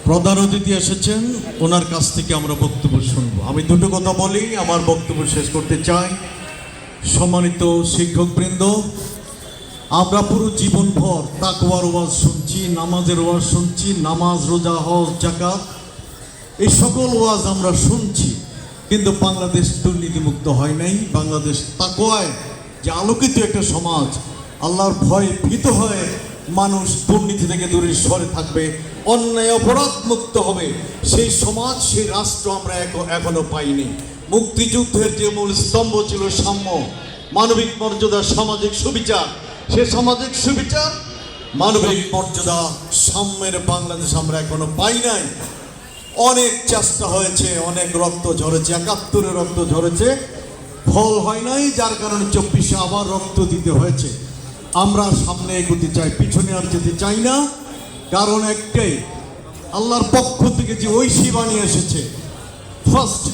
প্রধান অতিথি এসেছেন, ওনার কাছ থেকে আমরা বক্তব্য শুনবো। আমি দুটো কথা বলি, আমার বক্তব্য শেষ করতে চাই। সম্মানিত শিক্ষকবৃন্দ, আমরা পুরো জীবনভর তাকওয়ার ওয়াজ শুনছি, নামাজের ওয়াজ শুনছি, নামাজ, রোজা, হজ, যাকাত, এই সকল ওয়াজ আমরা শুনছি, কিন্তু বাংলাদেশ দুর্নীতিমুক্ত হয় নাই। বাংলাদেশ তাকওয়ায় যে আলোকিত একটা সমাজ, আল্লাহর ভয়ে ভীত হয়ে মানুষ দুর্নীতি থেকে দূরে সরে থাকবে, অন্যায় অপরাধ মুক্ত হবে, সেই সমাজ, সেই রাষ্ট্র আমরা এখনো পাইনি। মুক্তিযুদ্ধের যে মূল স্তম্ভ ছিল সাম্য, মানবিক মর্যাদা, সামাজিক সুবিচার, সে সামাজিক সুবিচার, মানবিক মর্যাদা, সাম্যের বাংলাদেশ আমরা এখনো পাই নাই। অনেক চেষ্টা হয়েছে, অনেক রক্ত ঝরেছে, ৭১ রক্ত ঝরেছে, ফল হয় নাই, যার কারণে ২৪-এ আবার রক্ত দিতে হয়েছে। আমরা সামনে এগোতে চাই, পিছনে আর যেতে চাই না। কারণ একটাই, আল্লাহর পক্ষ থেকে যে ঐশী বাণী এসেছে, ফার্স্ট